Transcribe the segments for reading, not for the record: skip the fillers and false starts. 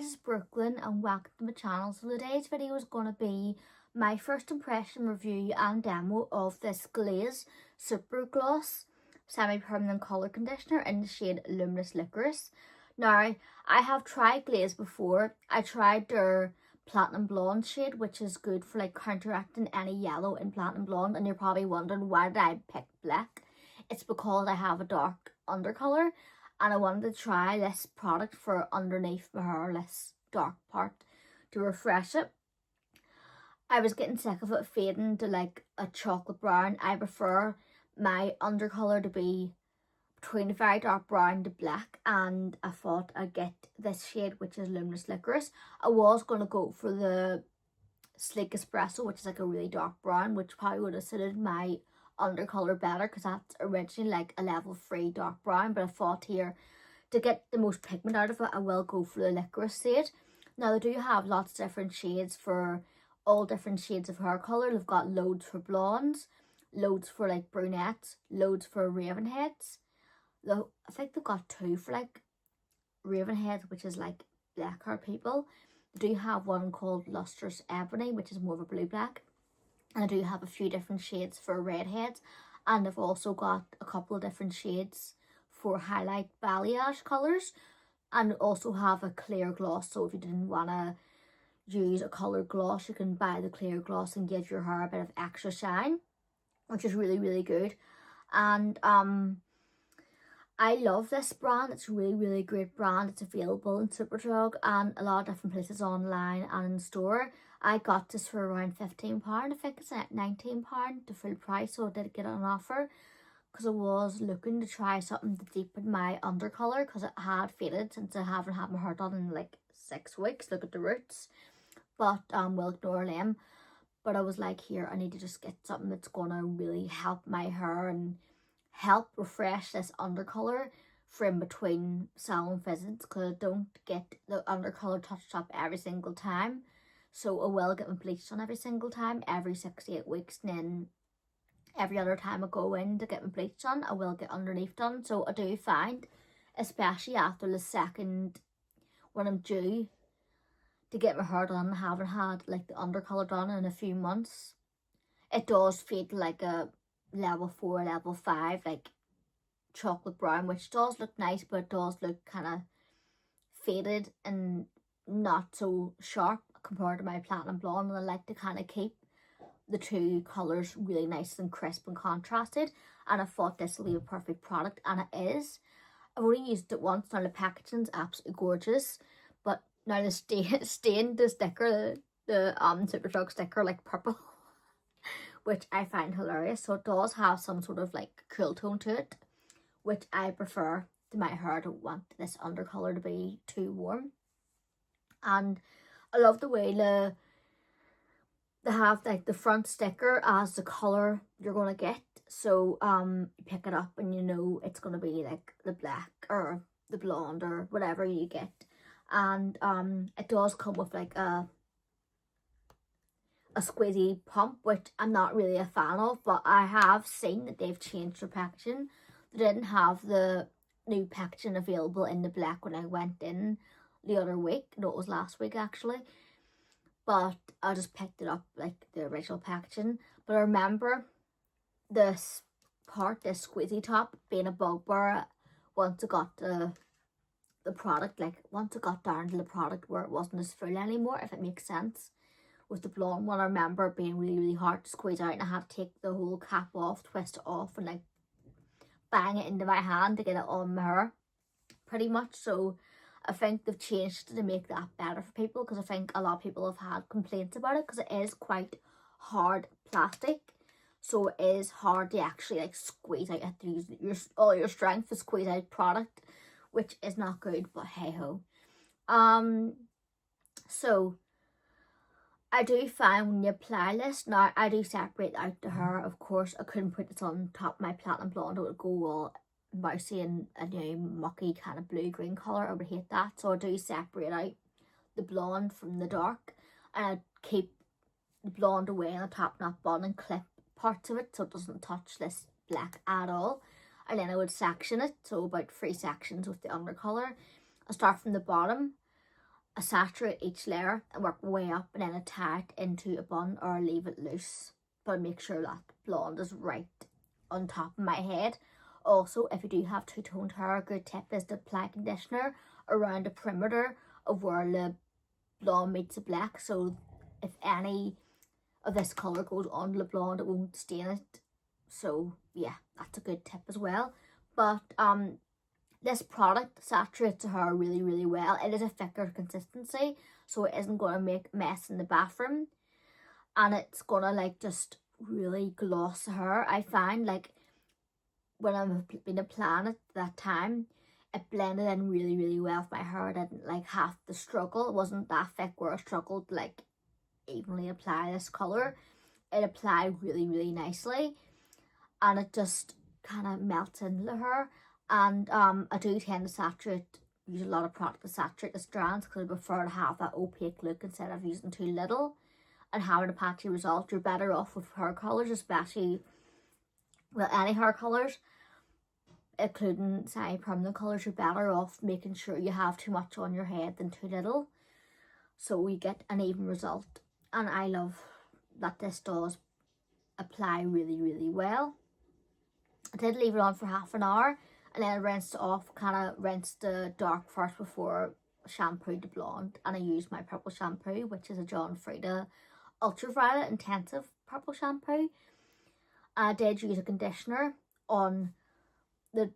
this is Brooklyn and welcome to my channel. So today's video is going to be my first impression review and demo of this Glaze Supergloss semi-permanent colour conditioner in the shade Luminous Liquorice. Now, I have tried Glaze before. I tried their Platinum Blonde shade, which is good for like counteracting any yellow in Platinum Blonde, and you're probably wondering why did I pick black. It's because I have a dark undercolour and I wanted to try this product for underneath my hair, this dark part, to refresh it. I was getting sick of it fading to like a chocolate brown. I prefer my undercolour to be between a very dark brown to black, and I thought I'd get this shade, which is Luminous Liquorice. I was going to go for the Sleek Espresso, which is like a really dark brown, which probably would have suited my undercolour better because that's originally like a level 3 dark brown, but I thought here to get the most pigment out of it I will go for the licorice shade. Now they do have lots of different shades for all different shades of hair colour. They've got loads for blondes, loads for like brunettes, loads for raven heads. Though I think they've got 2 for like raven heads, which is like black hair people. They do have one called Lustrous Ebony, which is more of a blue black. And I do have a few different shades for redheads, and I've also got a couple of different shades for highlight balayage colours, and also have a clear gloss. So if you didn't want to use a coloured gloss, you can buy the clear gloss and give your hair a bit of extra shine, which is really, really good. And I love this brand. It's a really, really great brand. It's available in Superdrug and a lot of different places online and in store. I got this for around £15. I think it's at £19 the full price, so I did get it on offer because I was looking to try something to deepen my undercolour because it had faded since I haven't had my hair done in like 6 weeks. Look at the roots, but we'll ignore them. But I was like, here, I need to just get something that's gonna really help my hair and help refresh this undercolour for in between salon visits, because I don't get the undercolour touched up every single time. So I will get my bleach done every single time, every 6 to 8 weeks, and then every other time I go in to get my bleach done, I will get underneath done. So I do find, especially after the second, when I'm due to get my hair done, I haven't had like the undercolour done in a few months, it does fade like a level 4, level 5, like chocolate brown, which does look nice, but it does look kind of faded and not so sharp compared to my Platinum Blonde. And I like to kind of keep the 2 colours really nice and crisp and contrasted, and I thought this will be a perfect product, and it is. I've only used it once. Now the packaging's absolutely gorgeous, but now the stained the sticker, the Superdrug sticker, like purple, which I find hilarious. So it does have some sort of like cool tone to it, which I prefer to my hair. I don't want this undercolour to be too warm. And I love the way they have like the front sticker as the colour you're gonna get. So you pick it up and you know it's gonna be like the black or the blonde or whatever you get. And it does come with like a squeezy pump, which I'm not really a fan of, but I have seen that they've changed their packaging. They didn't have the new packaging available in the black when I went in the other week. No, it was last week actually, but I just picked it up like the original packaging. But I remember this part, this squeezy top, being a bugbear once I got the product, like once I got down to the product where it wasn't as full anymore, if it makes sense. With the blonde one, I remember it being really, really hard to squeeze out, and I had to take the whole cap off, twist it off, and like bang it into my hand to get it on my hair, pretty much. So I think they've changed to make that better for people, because I think a lot of people have had complaints about it because it is quite hard plastic. So it is hard to actually like squeeze out. You have to use all your strength to squeeze out product, which is not good, but hey ho. So I do find when you apply this, now I do separate out the hair, of course. I couldn't put this on top of my Platinum Blonde. It would go all mousy and a new mucky kind of blue-green colour. I would hate that. So I do separate out the blonde from the dark, and I keep the blonde away on the top knot bun and clip parts of it so it doesn't touch this black at all. And then I would section it, so about 3 sections with the undercolour. I start from the bottom saturate each layer and work my way up, and then tie it into a bun or leave it loose, but make sure that blonde is right on top of my head. Also, if you do have two-toned hair, a good tip is to apply conditioner around the perimeter of where the blonde meets the black, so if any of this colour goes on the blonde, it won't stain it. So yeah, that's a good tip as well. But this product saturates the hair really, really well. It is a thicker consistency, so it isn't going to make a mess in the bathroom, and it's gonna like just really gloss the hair. I find like when I've been applying it that time, it blended in really, really well with my hair. I didn't like have to struggle. It wasn't that thick where I struggled to like evenly apply this colour. It applied really, really nicely, and it just kind of melts into the hair. And I do tend to use a lot of product to saturate the strands because I prefer to have that opaque look instead of using too little and having a patchy result. You're better off with hair colours, especially, well, any hair colours, including permanent colours. You're better off making sure you have too much on your head than too little, so we get an even result. And I love that this does apply really, really well. I did leave it on for half an hour, and then I rinsed it off, kind of rinsed the dark first before shampooed the blonde. And I used my purple shampoo, which is a John Frieda Ultraviolet Intensive Purple Shampoo. And I did use a conditioner on the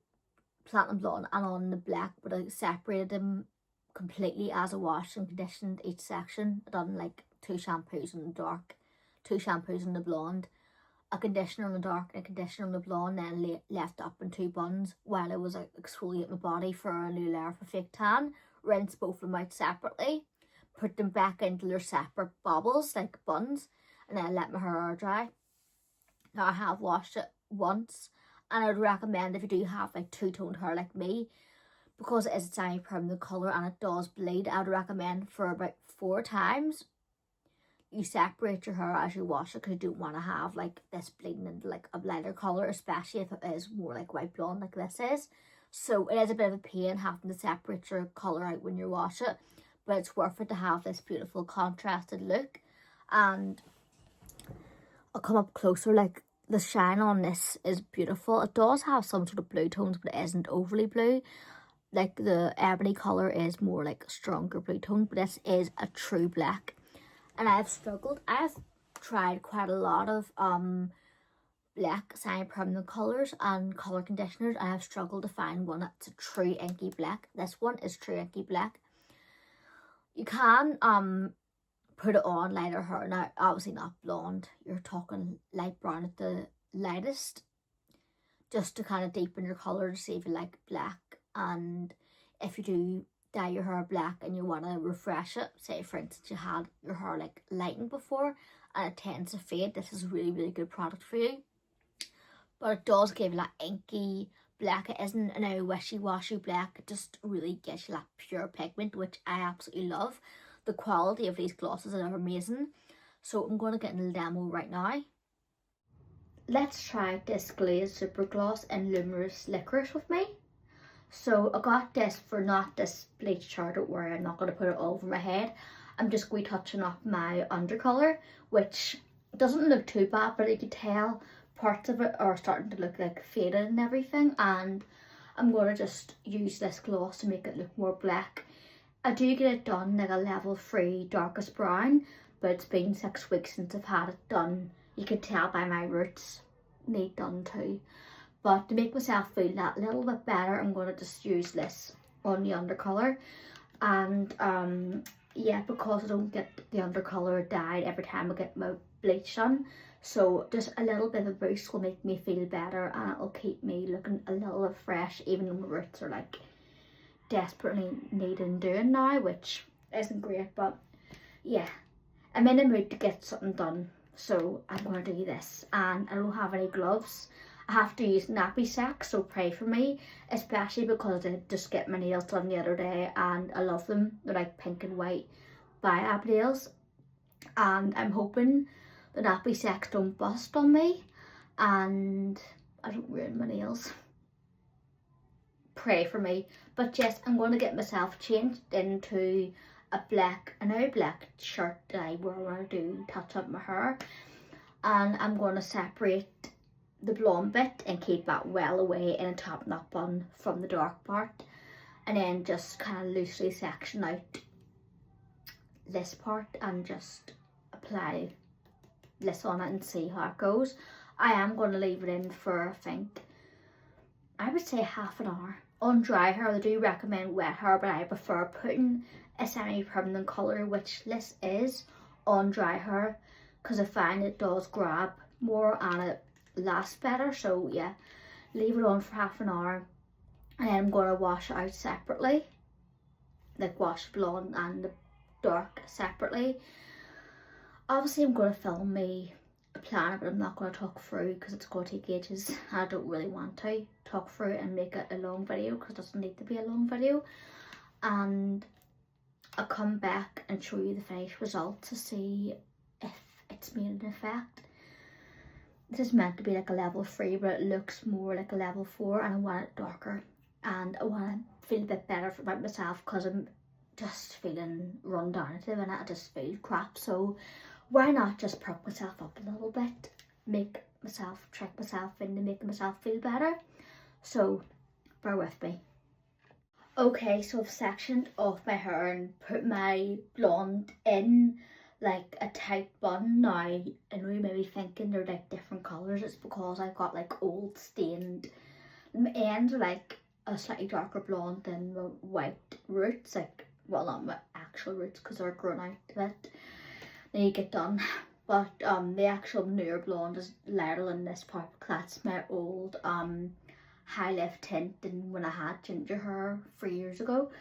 platinum blonde and on the black, but I separated them completely as I washed and conditioned each section. I done like 2 shampoos in the dark, 2 shampoos in the blonde, a conditioner on the dark and a conditioner on the blonde, then left up in 2 buns while I was like exfoliating my body for a new layer for fake tan. Rinse both of them out separately, put them back into their separate bubbles like buns, and then let my hair dry. Now I have washed it once, and I would recommend, if you do have like two-toned hair like me, because it is a semi-permanent colour and it does bleed, I would recommend for about 4 times you separate your hair as you wash it, because you don't want to have like this bleeding into like a lighter colour, especially if it is more like white blonde like this is. So it is a bit of a pain having to separate your colour out when you wash it, but it's worth it to have this beautiful contrasted look. And I'll come up closer. Like, the shine on this is beautiful. It does have some sort of blue tones, but it isn't overly blue. Like, the ebony colour is more like a stronger blue tone, but this is a true black. And I've struggled. I've tried quite a lot of black semi-permanent colours and colour conditioners, and I've struggled to find one that's a true inky black. This one is true inky black. You can put it on lighter hair. Now, obviously not blonde. You're talking light brown at the lightest, just to kind of deepen your colour to see if you like black. And if you do dye your hair black and you want to refresh it, say for instance you had your hair like lightened before and it tends to fade, this is a really, really good product for you. But it does give you that inky black. It isn't a wishy-washy black. It just really gives you that pure pigment, which I absolutely love. The quality of these glosses are amazing. So I'm going to get into the demo right now. Let's try this Glaze Supergloss in Luminous Liquorice with me. So I got this for not this bleach hair, don't worry, I'm not going to put it all over my head. I'm just going to be touching up my undercolour, which doesn't look too bad, but you can tell parts of it are starting to look like faded and everything. And I'm going to just use this gloss to make it look more black. I do get it done like a level 3 darkest brown, but it's been 6 weeks since I've had it done. You can tell by my roots need done too. But to make myself feel that little bit better, I'm going to just use this on the undercolour. And yeah, because I don't get the undercolour dyed every time I get my bleach done, so just a little bit of a boost will make me feel better, and it'll keep me looking a little bit fresh, even though my roots are like desperately needing doing now, which isn't great. But yeah, I'm in the mood to get something done, so I'm going to do this. And I don't have any gloves. I have to use nappy sacks, so pray for me, especially because I did just get my nails done the other day and I love them. They're like pink and white biab nails, and I'm hoping the nappy sacks don't bust on me and I don't ruin my nails. Pray for me. But yes, I'm going to get myself changed into a new black shirt that I wear when I do touch up my hair, and I'm going to separate the blonde bit and keep that well away in a top knot bun from the dark part, and then just kind of loosely section out this part and just apply this on it and see how it goes. I am going to leave it in for, I would say half an hour. On dry hair, they do recommend wet hair, but I prefer putting a semi-permanent colour, which this is, on dry hair, because I find it does grab more and it lasts better. So yeah, leave it on for half an hour, and then I'm going to wash it out separately, like wash the blonde and the dark separately. Obviously I'm going to film me a plan, but I'm not going to talk through because it's going to take ages. I don't really want to talk through it and make it a long video because it doesn't need to be a long video. And I'll come back and show you the finished result to see if it's made an effect. This is meant to be like a level 3, but it looks more like a level 4, and I want it darker, and I want to feel a bit better about myself because I'm just feeling run down at the minute. I just feel crap, so why not just prop myself up a little bit, trick myself into making myself feel better. So bear with me. Okay, so I've sectioned off my hair and put my blonde in like a tight bun. Now I know you may be thinking they're like different colours. It's because I've got like old stained, my ends are like a slightly darker blonde than the white roots, like, well, not my actual roots because they're grown out a bit. Then you get done, but the actual newer blonde is lighter than this part because that's my old high lift tint and when I had ginger hair 3 years ago.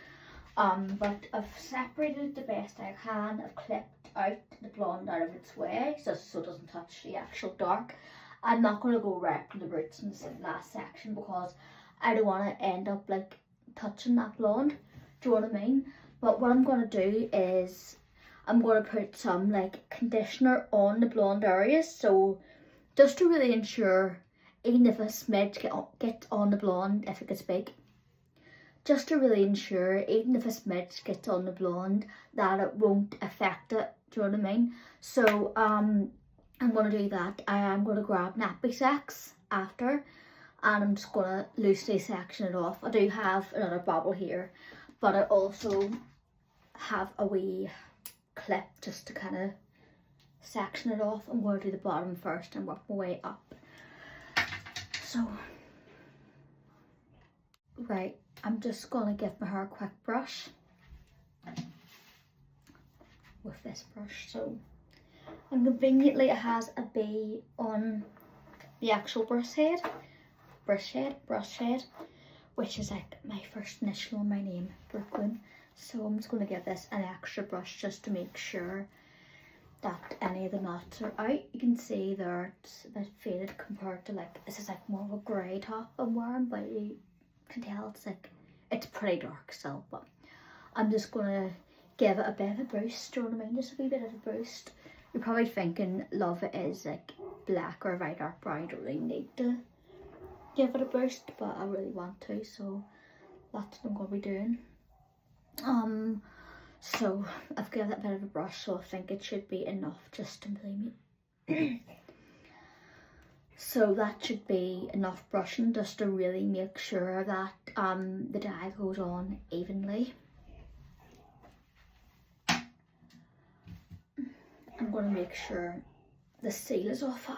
But I've separated it the best I can. I've clipped out the blonde out of its way so it doesn't touch the actual dark. I'm not going to go right from the roots in the last section because I don't want to end up like touching that blonde. Do you know what I mean? But what I'm going to do is I'm going to put some like conditioner on the blonde areas, so just to really ensure, even if a smidge gets on the blonde, if it gets big, just to really ensure, even if a smidge gets on the blonde, that it won't affect it. Do you know what I mean? So I'm going to do that. I am going to grab nappy sacks after, and I'm just going to loosely section it off. I do have another bobble here, but I also have a wee clip just to kind of section it off. I'm going to do the bottom first and work my way up. So, right, I'm just going to give my hair a quick brush with this brush. So, and conveniently it has a bee on the actual brush head, which is like my first initial on my name, Brooklyn. So I'm just going to give this an extra brush just to make sure that any of the knots are out. You can see there it's a bit faded compared to like, this is like more of a grey top I'm wearing, but you can tell it's like, it's pretty dark still, but I'm just going to give it a bit of a boost. Do you know what I mean? Just a wee bit of a boost. You're probably thinking, love, it is like black or very dark brown. You don't really need to give it a boost, but I really want to, so that's what I'm going to be doing. So I've given it a bit of a brush, so I think it should be enough just to really so that should be enough brushing just to really make sure that the dye goes on evenly. I'm going to make sure the seal is off, for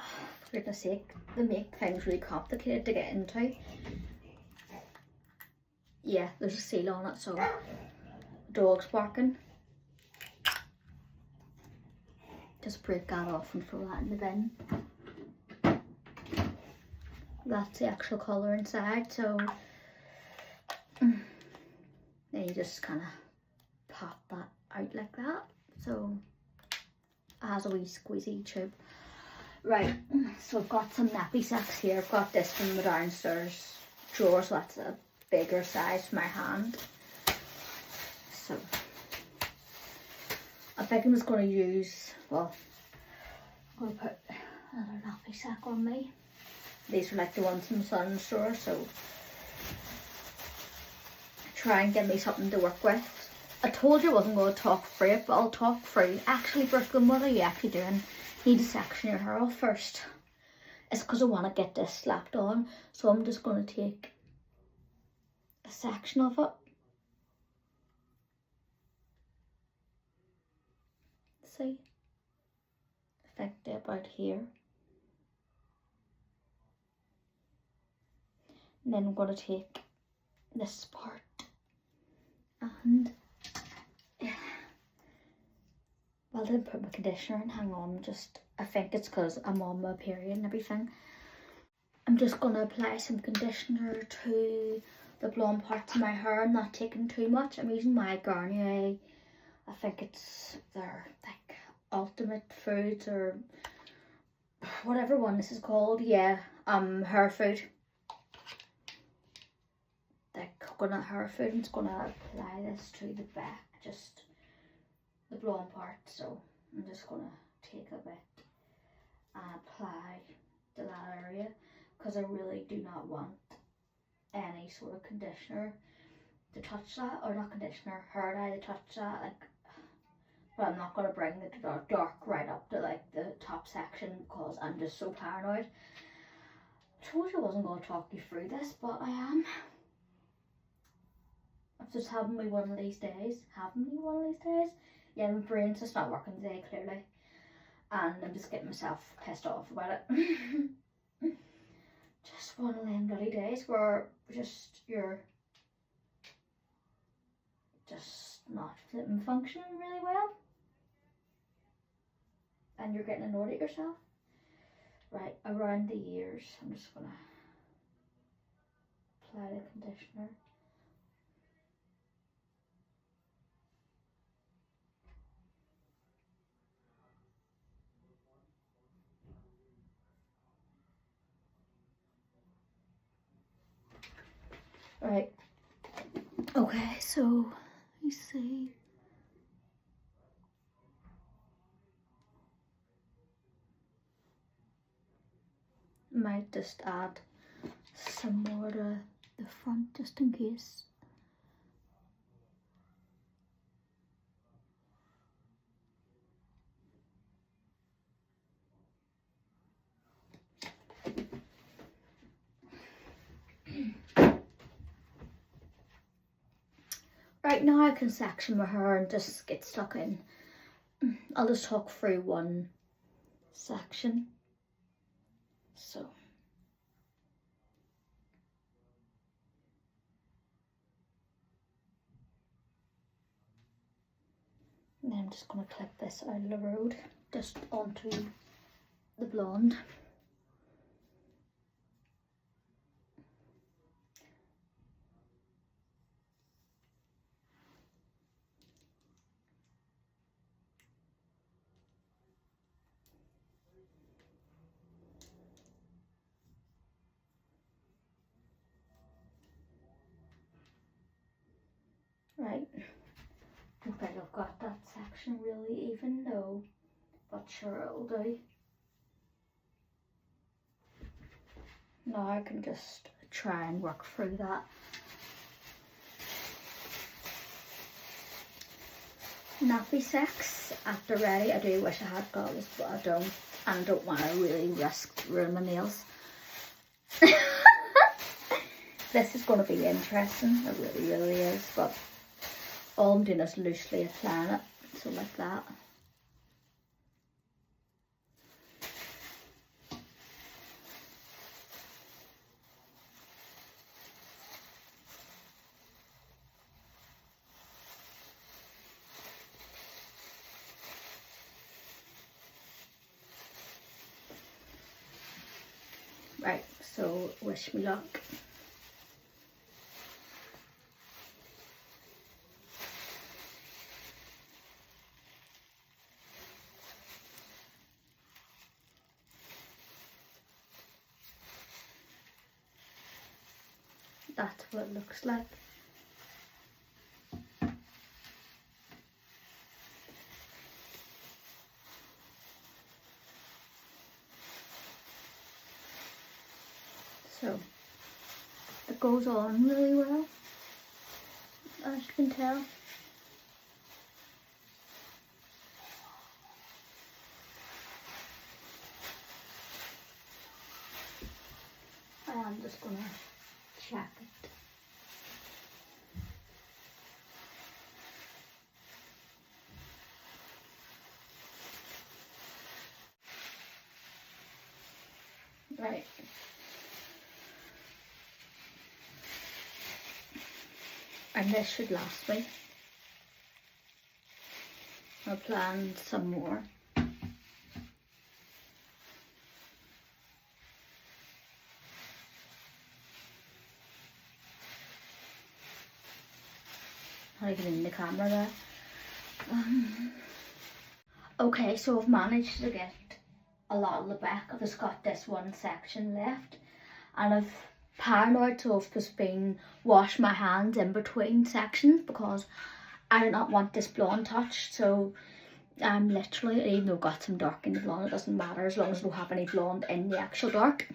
goodness sake. They make things really complicated to get into. Yeah, there's a seal on it, so dog's barking. Just break that off and throw that in the bin. That's the actual colour inside, so then you just kind of pop that out like that. So it has a wee squeezy tube. Right, so I've got some nappy sacks here. I've got this from the downstairs drawer, so that's a bigger size for my hand. So I think I'm just going to use, well, I'm going to put another nappy sack on me. These are like the ones from the sun store, so try and give me something to work with. I told you I wasn't going to talk through it, but I'll talk through. Actually, Brooklyn, what are you actually doing? You need to section your hair off first. It's because I want to get this slapped on, so I'm just going to take a section of it. See? I think they're about here. And then I'm going to take this part and well, I didn't put my conditioner in, hang on, I think it's because I'm on my period and everything. I'm just going to apply some conditioner to the blonde parts of my hair. I'm not taking too much. I'm using my Garnier, I think it's their like Ultimate Foods or whatever one this is called. Yeah, hair food. The coconut hair food. I'm just going to apply this to the back, just the blonde part. So I'm just going to take a bit and apply to that area, because I really do not want any sort of conditioner to touch that, or not conditioner, hair dye to touch that. Like, but I'm not going to bring the dark right up to like the top section because I'm just so paranoid. I told you I wasn't going to talk you through this, but I am. I'm just having me one of these days. Yeah, my brain's just not working today, clearly. And I'm just getting myself pissed off about it. Just one of them bloody days where you're just not flipping functioning really well. And you're getting annoyed at yourself. Right, around the ears, I'm just gonna apply the conditioner. Right, okay, so let me see. Might just add some more to the front just in case. Right, now I can section my hair and just get stuck in. I'll just talk through one section. So. And then I'm just going to clip this out of the road, just onto the blonde. Right, I don't think I've got that section really even though, but sure it'll do. Now I can just try and work through that. Nappy sex at the ready. I do wish I had got this, but I don't. And I don't want to really risk ruining my nails. This is going to be interesting. It really, really is. But all I'm doing is loosely applying it. So like that. Right, so wish me luck. That's what it looks like. So it goes on really well, as you can tell. just gonna check it. Right. And this should last me. I'll plan some more. How do I get in the camera there? Okay, so I've managed to get a lot of the back. I've just got this one section left, and I've paranoid, so I've just been washing my hands in between sections because I do not want this blonde touch. So I'm literally, even though I've got some dark in the blonde, it doesn't matter as long as I don't have any blonde in the actual dark.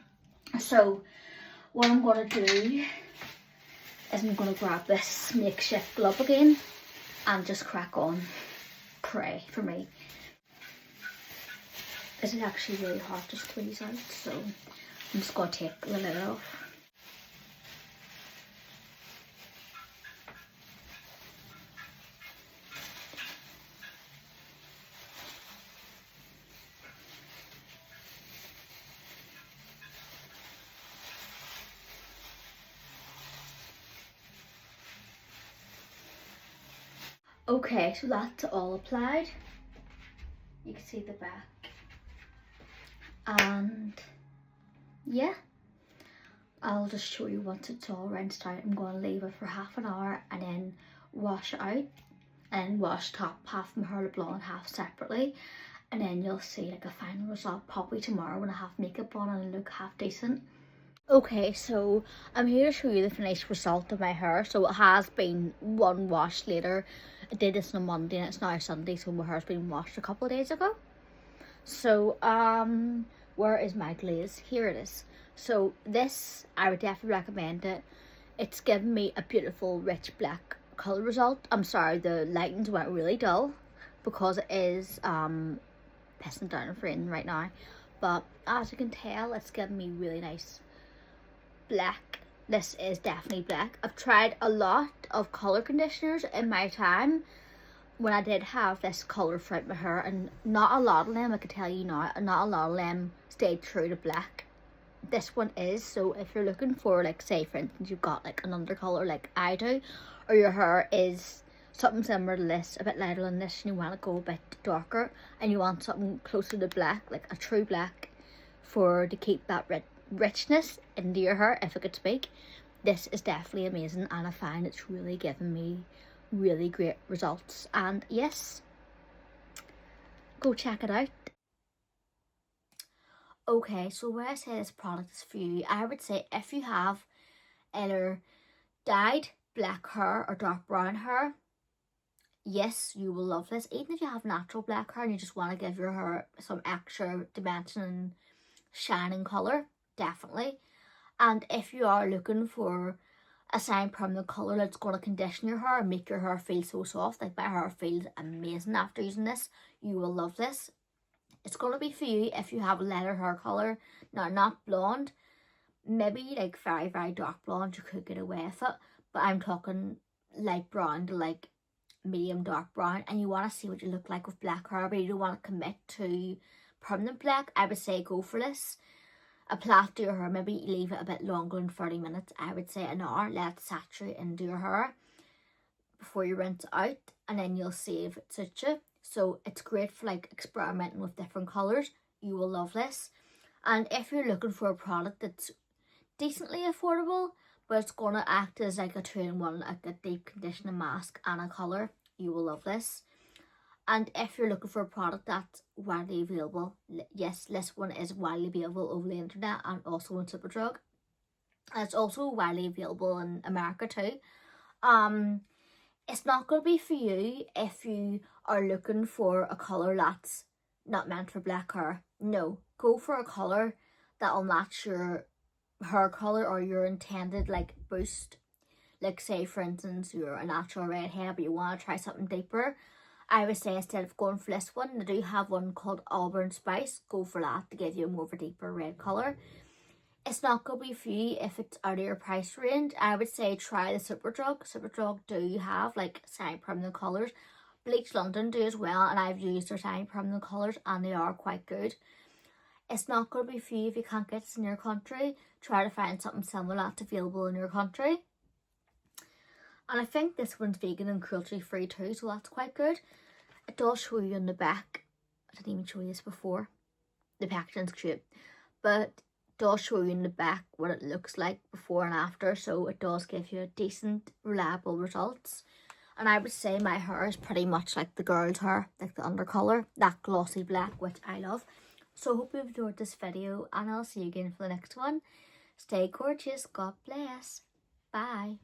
So what I'm going to do is I'm going to grab this makeshift glove again and just crack on. Pray for me. This is actually really hard to squeeze out, so I'm just going to take the lid off. Okay, so that's all applied. You can see the back. And yeah, I'll just show you once it's all rinsed out. I'm going to leave it for half an hour and then wash it out and wash top half my hair blonde, half separately, and then you'll see like a final result probably tomorrow when I have makeup on and look half decent. Okay, so I'm here to show you the finished result of my hair. So it has been one wash later. I did this on a Monday and it's now Sunday, so my hair's been washed a couple of days ago. So where is my glaze? Here it is. So this, I would definitely recommend it. It's given me a beautiful rich black colour result. I'm sorry, the lightings went really dull because it is pissing down and raining right now. But as you can tell, it's given me really nice black. This is definitely black. I've tried a lot of colour conditioners in my time when I did have this colour throughout my hair, and not a lot of them, I can tell you now, not a lot of them stayed true to black. This one is. So if you're looking for, like, say for instance you've got like an undercolour like I do, or your hair is something similar to this, a bit lighter than this, and you want to go a bit darker and you want something closer to black, like a true black, to keep that richness into your hair, if I could speak, this is definitely amazing, and I find it's really given me really great results. And yes, go check it out. Okay, so where I say this product is for you, I would say if you have either dyed black hair or dark brown hair, yes, you will love this. Even if you have natural black hair and you just want to give your hair some extra dimension and shining colour, definitely. And if you are looking for a semi permanent colour that's going to condition your hair and make your hair feel so soft, like my hair feels amazing after using this, you will love this. It's going to be for you if you have a lighter hair colour. Now, not blonde, maybe like very, very dark blonde, you could get away with it, but I'm talking light brown to like medium dark brown, and you want to see what you look like with black hair, but you don't want to commit to permanent black. I would say go for this. Apply it to your hair, maybe leave it a bit longer than 30 minutes. I would say an hour, let it saturate into your hair before you rinse it out, and then you'll see if it suits you. So it's great for like experimenting with different colours. You will love this. And if you're looking for a product that's decently affordable, but it's going to act as like a 2-in-1, like a deep conditioning mask and a colour, you will love this. And if you're looking for a product that's widely available, yes, this one is widely available over the internet and also in Superdrug. And it's also widely available in America too. It's not going to be for you if you are looking for a colour that's not meant for black hair. No, go for a colour that'll match your hair colour or your intended like boost. Like say for instance you're a natural redhead but you want to try something deeper. I would say instead of going for this one, they do have one called Auburn Spice. Go for that to give you more of a deeper red colour. It's not going to be for you if it's out of your price range. I would say try the Superdrug. Superdrug do have like semi-permanent colours. Bleach London do as well, and I've used their semi-permanent colours and they are quite good. It's not going to be for you if you can't get it in your country. Try to find something similar that's available in your country. And I think this one's vegan and cruelty free too, so that's quite good. It does show you in the back. I didn't even show you this before. The packaging's cute. But it does show you in the back what it looks like before and after, so it does give you decent, reliable results. And I would say my hair is pretty much like the girl's hair, like the undercolour, that glossy black, which I love. So I hope you've enjoyed this video, and I'll see you again for the next one. Stay gorgeous. God bless. Bye.